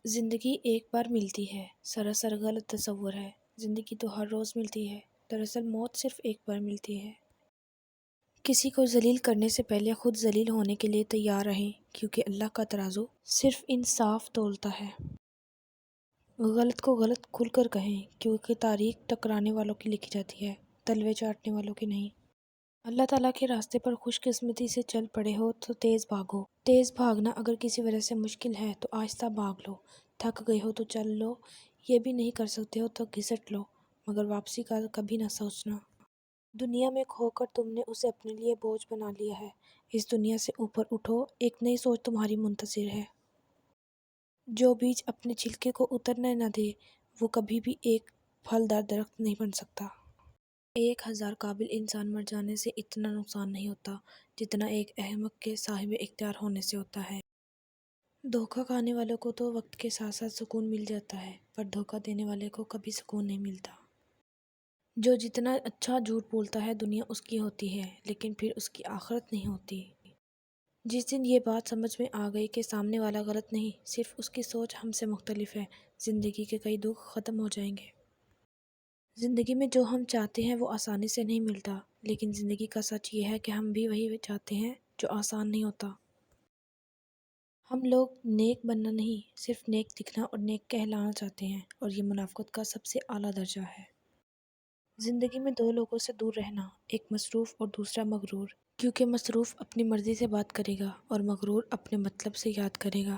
زندگی ایک بار ملتی ہے، سراسر غلط تصور ہے۔ زندگی تو ہر روز ملتی ہے، دراصل موت صرف ایک بار ملتی ہے۔ کسی کو ذلیل کرنے سے پہلے خود ذلیل ہونے کے لیے تیار رہیں، کیونکہ اللہ کا ترازو صرف انصاف تولتا ہے۔ غلط کو غلط کھل کر کہیں، کیونکہ تاریخ ٹکرانے والوں کی لکھی جاتی ہے، تلوے چاٹنے والوں کی نہیں۔ اللہ تعالیٰ کے راستے پر خوش قسمتی سے چل پڑے ہو تو تیز بھاگو۔ تیز بھاگنا اگر کسی وجہ سے مشکل ہے تو آہستہ بھاگ لو۔ تھک گئے ہو تو چل لو، یہ بھی نہیں کر سکتے ہو تو گھسٹ لو، مگر واپسی کا کبھی نہ سوچنا۔ دنیا میں کھو کر تم نے اسے اپنے لیے بوجھ بنا لیا ہے۔ اس دنیا سے اوپر اٹھو، ایک نئی سوچ تمہاری منتظر ہے۔ جو بیج اپنے چھلکے کو اترنے نہ دے، وہ کبھی بھی ایک پھلدار درخت نہیں بن سکتا۔ 1000 قابل انسان مر جانے سے اتنا نقصان نہیں ہوتا جتنا ایک احمق کے صاحب اختیار ہونے سے ہوتا ہے۔ دھوکہ کھانے والوں کو تو وقت کے ساتھ ساتھ سکون مل جاتا ہے، پر دھوکہ دینے والے کو کبھی سکون نہیں ملتا۔ جو جتنا اچھا جھوٹ بولتا ہے دنیا اس کی ہوتی ہے، لیکن پھر اس کی آخرت نہیں ہوتی۔ جس دن یہ بات سمجھ میں آ گئی کہ سامنے والا غلط نہیں، صرف اس کی سوچ ہم سے مختلف ہے، زندگی کے کئی دکھ ختم ہو جائیں گے۔ زندگی میں جو ہم چاہتے ہیں وہ آسانی سے نہیں ملتا، لیکن زندگی کا سچ یہ ہے کہ ہم بھی وہی چاہتے ہیں جو آسان نہیں ہوتا۔ ہم لوگ نیک بننا نہیں، صرف نیک دکھنا اور نیک کہلانا چاہتے ہیں، اور یہ منافقت کا سب سے اعلیٰ درجہ ہے۔ زندگی میں دو لوگوں سے دور رہنا، ایک مصروف اور دوسرا مغرور، کیونکہ مصروف اپنی مرضی سے بات کرے گا اور مغرور اپنے مطلب سے یاد کرے گا۔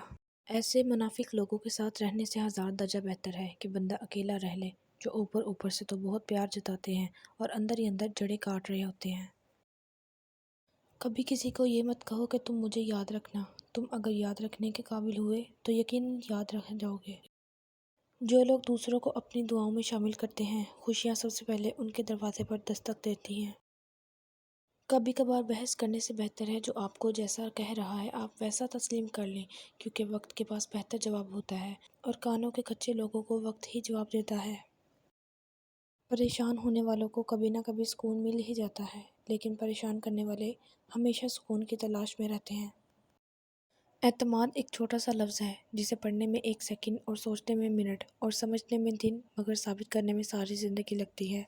ایسے منافق لوگوں کے ساتھ رہنے سے 1000 درجہ بہتر ہے کہ بندہ اکیلا رہ لے، جو اوپر سے تو بہت پیار جتاتے ہیں اور اندر ہی اندر جڑیں کاٹ رہے ہوتے ہیں۔ کبھی کسی کو یہ مت کہو کہ تم مجھے یاد رکھنا، تم اگر یاد رکھنے کے قابل ہوئے تو یقیناً یاد رکھ جاؤ گے۔ جو لوگ دوسروں کو اپنی دعاؤں میں شامل کرتے ہیں، خوشیاں سب سے پہلے ان کے دروازے پر دستک دیتی ہیں۔ کبھی کبھار بحث کرنے سے بہتر ہے جو آپ کو جیسا کہہ رہا ہے آپ ویسا تسلیم کر لیں، کیونکہ وقت کے پاس بہتر جواب ہوتا ہے، اور کانوں کے کچے لوگوں کو وقت ہی جواب دیتا ہے۔ پریشان ہونے والوں کو کبھی نہ کبھی سکون مل ہی جاتا ہے، لیکن پریشان کرنے والے ہمیشہ سکون کی تلاش میں رہتے ہیں۔ اعتماد ایک چھوٹا سا لفظ ہے جسے پڑھنے میں 1 سیکنڈ اور سوچنے میں منٹ اور سمجھنے میں دن، مگر ثابت کرنے میں ساری زندگی لگتی ہے۔